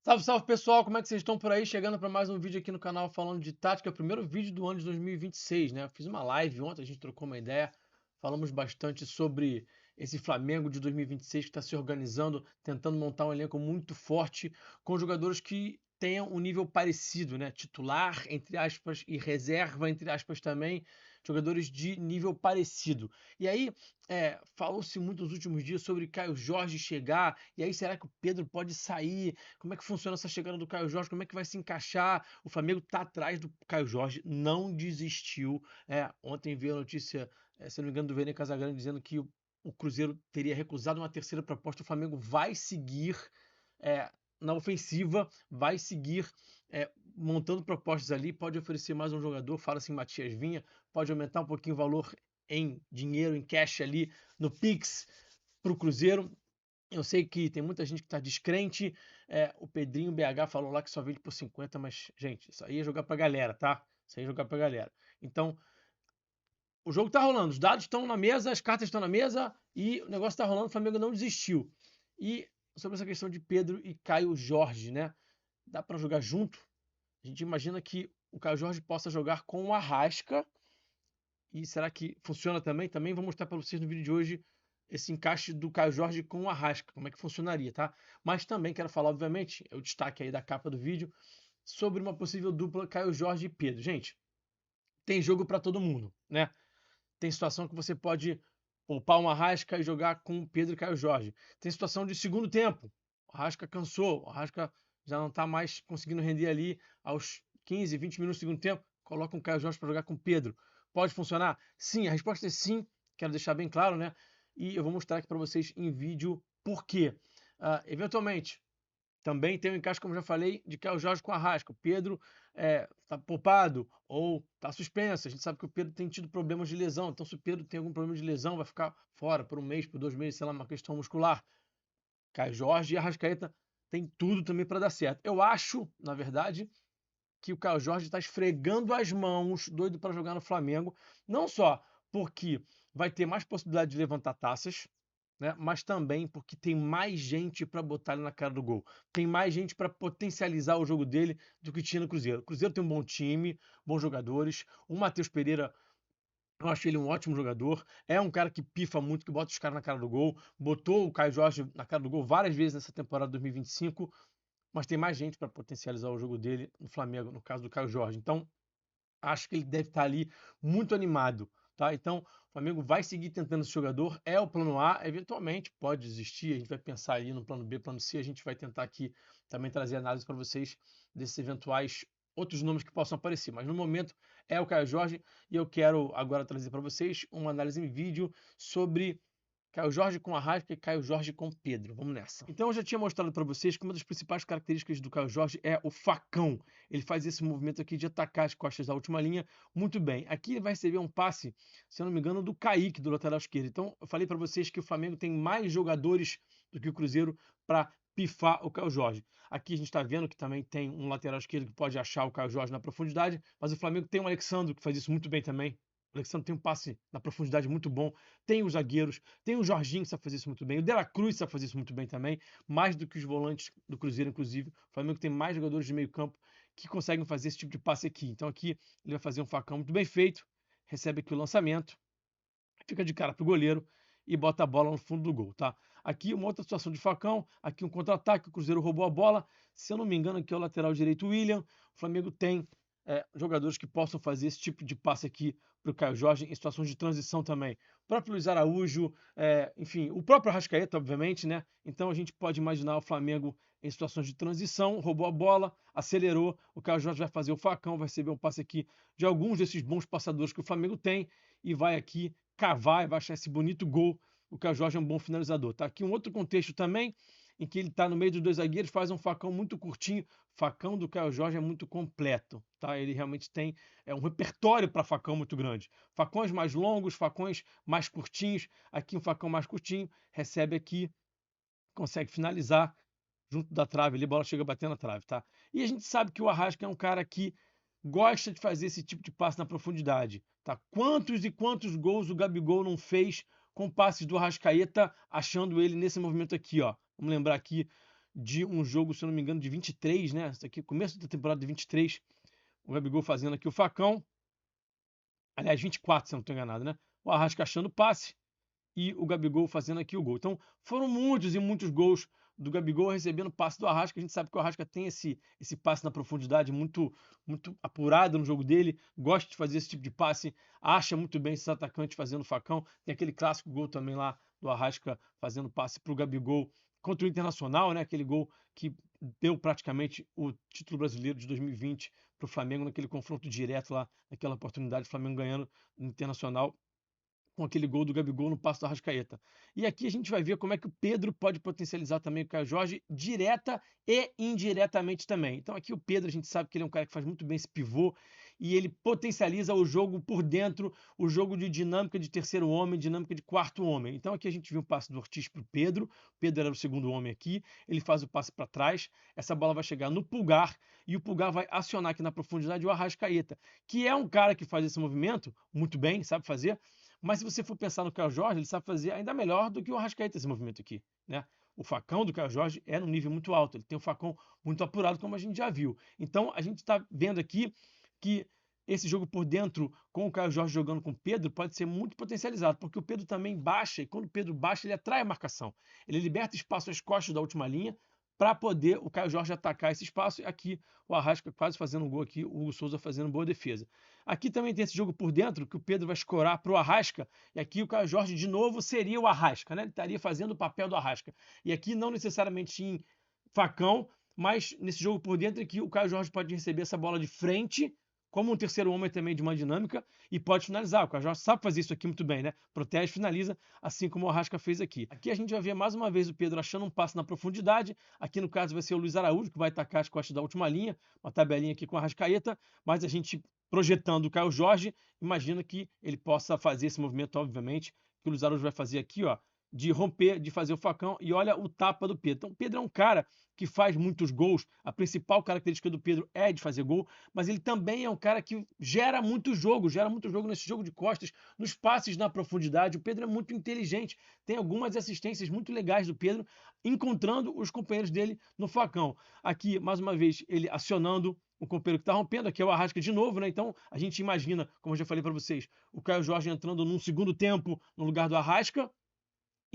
Salve, salve pessoal, como é que vocês estão por aí? Chegando para mais um vídeo aqui no canal falando de tática, primeiro vídeo do ano de 2026, né? Eu fiz uma live ontem, a gente trocou uma ideia, falamos bastante sobre esse Flamengo de 2026 que está se organizando, tentando montar um elenco muito forte, com jogadores que tenham um nível parecido, né? Titular, entre aspas, e reserva, entre aspas também, jogadores de nível parecido. E aí, falou-se muito nos últimos dias sobre Caio Jorge chegar, e aí será que o Pedro pode sair? Como é que funciona essa chegada do Caio Jorge? Como é que vai se encaixar? O Flamengo tá atrás do Caio Jorge, não desistiu. Ontem veio a notícia, se não me engano, do Vene Casagrande dizendo que o Cruzeiro teria recusado uma terceira proposta. O Flamengo vai seguir é, na ofensiva, vai seguir montando propostas ali, pode oferecer mais um jogador, fala-se em Matias Vinha, pode aumentar um pouquinho o valor em dinheiro, em cash ali no Pix para o Cruzeiro. Eu sei que tem muita gente que está descrente. O Pedrinho BH falou lá que só vende por 50, mas, gente, isso aí é jogar pra galera, tá? Isso aí é jogar pra galera. Então, o jogo tá rolando, os dados estão na mesa, as cartas estão na mesa e o negócio tá rolando, o Flamengo não desistiu. E sobre essa questão de Pedro e Caio Jorge, né? Dá para jogar junto? A gente imagina que o Caio Jorge possa jogar com o Arrasca. E será que funciona também? Também vou mostrar para vocês no vídeo de hoje esse encaixe do Caio Jorge com o Arrasca, como é que funcionaria, tá? Mas também quero falar, obviamente, é o destaque aí da capa do vídeo, sobre uma possível dupla Caio Jorge e Pedro. Gente, tem jogo para todo mundo, né? Tem situação que você pode poupar um Arrasca e jogar com o Pedro e Caio Jorge. Tem situação de segundo tempo. O Arrasca cansou, o Arrasca já não está mais conseguindo render ali aos 15, 20 minutos do segundo tempo. Coloca um Caio Jorge para jogar com o Pedro. Pode funcionar? Sim, a resposta é sim. Quero deixar bem claro, né? E eu vou mostrar aqui para vocês em vídeo por quê. Eventualmente, também tem o encaixe, como já falei, de Caio Jorge com Arrasca. O Pedro tá poupado ou tá suspenso. A gente sabe que o Pedro tem tido problemas de lesão. Então, se o Pedro tem algum problema de lesão, vai ficar fora por um mês, por 2 meses, sei lá, uma questão muscular. Caio Jorge e Arrascaeta tem tudo também para dar certo. Eu acho, na verdade, que o Caio Jorge está esfregando as mãos, doido para jogar no Flamengo. Não só porque vai ter mais possibilidade de levantar taças, né? Mas também porque tem mais gente para botar ele na cara do gol. Tem mais gente para potencializar o jogo dele do que tinha no Cruzeiro. O Cruzeiro tem um bom time, bons jogadores. O Matheus Pereira, eu acho ele um ótimo jogador. É um cara que pifa muito, que bota os caras na cara do gol. Botou o Caio Jorge na cara do gol várias vezes nessa temporada 2025. Mas tem mais gente para potencializar o jogo dele no Flamengo, no caso do Caio Jorge. Então, acho que ele deve estar ali muito animado, tá? Então, o Flamengo vai seguir tentando esse jogador, é o plano A, eventualmente pode desistir, a gente vai pensar aí no plano B, plano C, a gente vai tentar aqui também trazer análise para vocês desses eventuais outros nomes que possam aparecer, mas no momento é o Caio Jorge e eu quero agora trazer para vocês uma análise em vídeo sobre Caio Jorge com Arrasca e Caio Jorge com Pedro. Vamos nessa. Então eu já tinha mostrado para vocês que uma das principais características do Caio Jorge é o facão. Ele faz esse movimento aqui de atacar as costas da última linha muito bem. Aqui ele vai receber um passe, se eu não me engano, do Kaique, do lateral esquerdo. Então eu falei para vocês que o Flamengo tem mais jogadores do que o Cruzeiro para pifar o Caio Jorge. Aqui a gente está vendo que também tem um lateral esquerdo que pode achar o Caio Jorge na profundidade, mas o Flamengo tem o Alexandre que faz isso muito bem também. O Alexandre tem um passe na profundidade muito bom. Tem os zagueiros, tem o Jorginho que sabe fazer isso muito bem, o De La Cruz sabe fazer isso muito bem também, mais do que os volantes do Cruzeiro, inclusive. O Flamengo tem mais jogadores de meio campo que conseguem fazer esse tipo de passe aqui. Então aqui ele vai fazer um facão muito bem feito, recebe aqui o lançamento, fica de cara pro goleiro e bota a bola no fundo do gol, tá? Aqui uma outra situação de facão, aqui um contra-ataque, o Cruzeiro roubou a bola, se eu não me engano aqui é o lateral direito William, o Flamengo tem jogadores que possam fazer esse tipo de passe aqui para o Caio Jorge em situações de transição também. O próprio Luiz Araújo, enfim, o próprio Arrascaeta, obviamente, né? Então a gente pode imaginar o Flamengo em situações de transição, roubou a bola, acelerou, o Caio Jorge vai fazer o facão, vai receber um passe aqui de alguns desses bons passadores que o Flamengo tem e vai aqui cavar e vai achar esse bonito gol. O Caio Jorge é um bom finalizador. Tá aqui um outro contexto também, em que ele está no meio dos dois zagueiros, faz um facão muito curtinho. Facão do Caio Jorge é muito completo, tá? Ele realmente tem um repertório para facão muito grande. Facões mais longos, facões mais curtinhos. Aqui um facão mais curtinho, recebe aqui, consegue finalizar junto da trave ali, a bola chega batendo na trave, tá? E a gente sabe que o Arrasca é um cara que gosta de fazer esse tipo de passe na profundidade, tá? Quantos e quantos gols o Gabigol não fez com passes do Arrascaeta, achando ele nesse movimento aqui, ó. Vamos lembrar aqui de um jogo, se eu não me engano, de 23, né? Isso aqui, começo da temporada de 23, o Gabigol fazendo aqui o facão. Aliás, 24, se eu não estou enganado, né? O Arrasca achando o passe e o Gabigol fazendo aqui o gol. Então, foram muitos e muitos gols do Gabigol recebendo passe do Arrasca. A gente sabe que o Arrasca tem esse passe na profundidade muito apurado no jogo dele, gosta de fazer esse tipo de passe, acha muito bem esses atacantes fazendo facão. Tem aquele clássico gol também lá do Arrasca fazendo passe para o Gabigol contra o Internacional, né? Aquele gol que deu praticamente o título brasileiro de 2020 para o Flamengo naquele confronto direto lá, naquela oportunidade, o Flamengo ganhando no Internacional com aquele gol do Gabigol no passe do Arrascaeta. E aqui a gente vai ver como é que o Pedro pode potencializar também o Caio Jorge, direta e indiretamente também. Então aqui o Pedro, a gente sabe que ele é um cara que faz muito bem esse pivô, e ele potencializa o jogo por dentro, o jogo de dinâmica de terceiro homem, dinâmica de quarto homem. Então aqui a gente viu o passe do Ortiz para o Pedro era o segundo homem aqui, ele faz o passe para trás, essa bola vai chegar no Pulgar, e o Pulgar vai acionar aqui na profundidade o Arrascaeta, que é um cara que faz esse movimento muito bem, sabe fazer. Mas se você for pensar no Caio Jorge, ele sabe fazer ainda melhor do que o Arrascaeta esse movimento aqui, né? O facão do Caio Jorge é num nível muito alto, ele tem um facão muito apurado, como a gente já viu. Então, a gente está vendo aqui que esse jogo por dentro, com o Caio Jorge jogando com o Pedro, pode ser muito potencializado, porque o Pedro também baixa, e quando o Pedro baixa, ele atrai a marcação. Ele liberta espaço às costas da última linha, para poder o Caio Jorge atacar esse espaço. E aqui o Arrasca quase fazendo um gol aqui, o Hugo Souza fazendo boa defesa. Aqui também tem esse jogo por dentro, que o Pedro vai escorar para o Arrasca, e aqui o Caio Jorge de novo seria o Arrasca, né? Ele estaria fazendo o papel do Arrasca. E aqui não necessariamente em facão, mas nesse jogo por dentro aqui o Caio Jorge pode receber essa bola de frente, como um terceiro homem também de uma dinâmica, e pode finalizar. O Caio Jorge sabe fazer isso aqui muito bem, né? Protege, finaliza, assim como o Arrasca fez aqui. Aqui a gente vai ver mais uma vez o Pedro achando um passe na profundidade. Aqui no caso vai ser o Luiz Araújo, que vai atacar as costas da última linha, uma tabelinha aqui com a Arrascaeta, mas a gente projetando o Caio Jorge, imagina que ele possa fazer esse movimento, obviamente, que o Luiz Araújo vai fazer aqui, ó, de romper, de fazer o facão, e olha o tapa do Pedro. Então o Pedro é um cara que faz muitos gols, a principal característica do Pedro é de fazer gol, mas ele também é um cara que gera muito jogo nesse jogo de costas, nos passes na profundidade. O Pedro é muito inteligente, tem algumas assistências muito legais do Pedro, encontrando os companheiros dele no facão. Aqui, mais uma vez, ele acionando o companheiro que está rompendo, aqui é o Arrasca de novo, né? Então a gente imagina, como eu já falei para vocês, o Caio Jorge entrando num segundo tempo no lugar do Arrasca,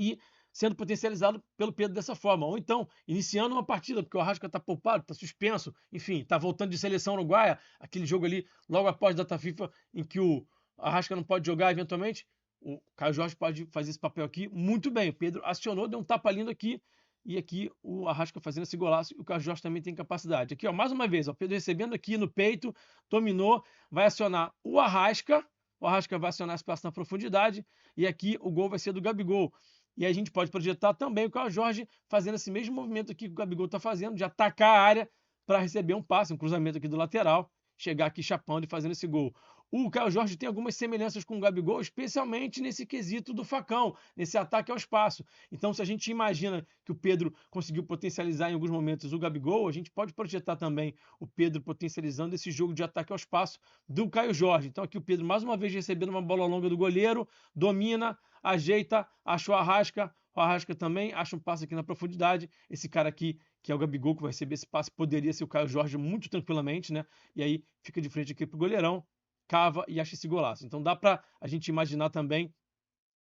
e sendo potencializado pelo Pedro dessa forma. Ou então, iniciando uma partida, porque o Arrasca está poupado, está suspenso, enfim, está voltando de seleção uruguaia, aquele jogo ali, logo após a data FIFA, em que o Arrasca não pode jogar eventualmente, o Caio Jorge pode fazer esse papel aqui muito bem. O Pedro acionou, deu um tapa lindo aqui, e aqui o Arrasca fazendo esse golaço, e o Caio Jorge também tem capacidade. Aqui, ó, mais uma vez, o Pedro recebendo aqui no peito, dominou, vai acionar o Arrasca vai acionar esse passo na profundidade, e aqui o gol vai ser do Gabigol. E aí a gente pode projetar também o Caio Jorge fazendo esse mesmo movimento aqui que o Gabigol está fazendo, de atacar a área para receber um passe, um cruzamento aqui do lateral, chegar aqui chapando e fazendo esse gol. O Caio Jorge tem algumas semelhanças com o Gabigol, especialmente nesse quesito do facão, nesse ataque ao espaço. Então, se a gente imagina que o Pedro conseguiu potencializar em alguns momentos o Gabigol, a gente pode projetar também o Pedro potencializando esse jogo de ataque ao espaço do Caio Jorge. Então, aqui o Pedro, mais uma vez, recebendo uma bola longa do goleiro, domina, ajeita, acha o Arrasca também acha um passe aqui na profundidade. Esse cara aqui, que é o Gabigol, que vai receber esse passe, poderia ser o Caio Jorge muito tranquilamente, né? E aí fica de frente aqui pro goleirão, cava e acha esse golaço. Então dá para a gente imaginar também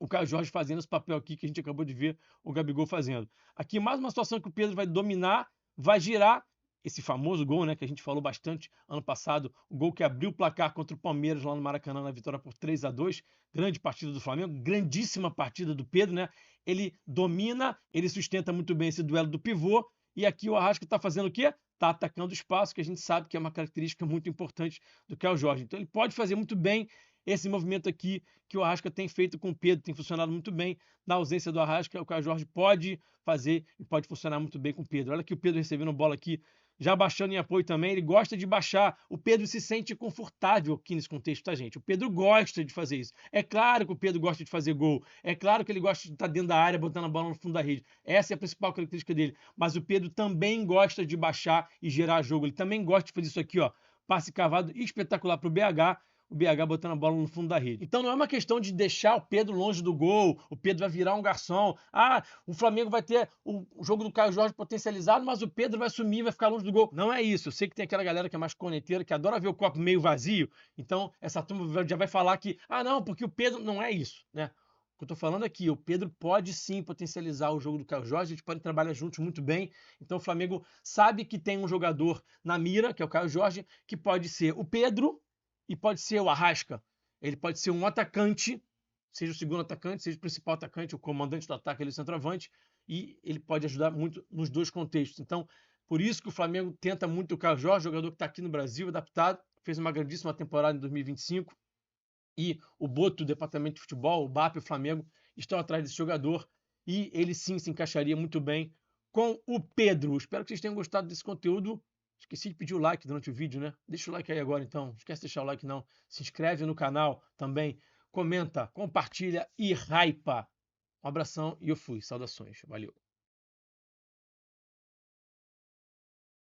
o Caio Jorge fazendo esse papel aqui que a gente acabou de ver o Gabigol fazendo. Aqui mais uma situação que o Pedro vai dominar, vai girar, esse famoso gol, né, que a gente falou bastante ano passado, o gol que abriu o placar contra o Palmeiras lá no Maracanã, na vitória por 3-2, grande partida do Flamengo, grandíssima partida do Pedro, né? Ele domina, ele sustenta muito bem esse duelo do pivô, e aqui o Arrasca está fazendo o quê? Está atacando o espaço, que a gente sabe que é uma característica muito importante do Caio Jorge. Então ele pode fazer muito bem esse movimento aqui que o Arrasca tem feito com o Pedro, tem funcionado muito bem. Na ausência do Arrasca, o Caio Jorge pode fazer e pode funcionar muito bem com o Pedro. Olha aqui o Pedro recebendo bola aqui, já baixando em apoio também, ele gosta de baixar. O Pedro se sente confortável aqui nesse contexto, tá, gente? O Pedro gosta de fazer isso. É claro que o Pedro gosta de fazer gol. É claro que ele gosta de estar dentro da área, botando a bola no fundo da rede. Essa é a principal característica dele. Mas o Pedro também gosta de baixar e gerar jogo. Ele também gosta de fazer isso aqui, ó. Passe cavado espetacular pro BH. o BH botando a bola no fundo da rede. Então não é uma questão de deixar o Pedro longe do gol, o Pedro vai virar um garçom. Ah, o Flamengo vai ter o jogo do Caio Jorge potencializado, mas o Pedro vai sumir, vai ficar longe do gol. Não é isso. Eu sei que tem aquela galera que é mais corneteira, que adora ver o copo meio vazio. Então essa turma já vai falar que, ah não, porque o Pedro... Não é isso, né? O que eu tô falando aqui, o Pedro pode sim potencializar o jogo do Caio Jorge, a gente pode trabalhar juntos muito bem. Então o Flamengo sabe que tem um jogador na mira, que é o Caio Jorge, que pode ser o Pedro e pode ser o Arrasca. Ele pode ser um atacante, seja o segundo atacante, seja o principal atacante, o comandante do ataque, ele é o centroavante, e ele pode ajudar muito nos dois contextos. Então, por isso que o Flamengo tenta muito o Caio Jorge, jogador que está aqui no Brasil, adaptado, fez uma grandíssima temporada em 2025, e o Boto, o departamento de futebol, o BAP e o Flamengo estão atrás desse jogador, e ele sim se encaixaria muito bem com o Pedro. Espero que vocês tenham gostado desse conteúdo. Esqueci de pedir o like durante o vídeo, né? Deixa o like aí agora, então. Não esquece de deixar o like, não. Se inscreve no canal também. Comenta, compartilha e hypa. Um abração e eu fui. Saudações. Valeu.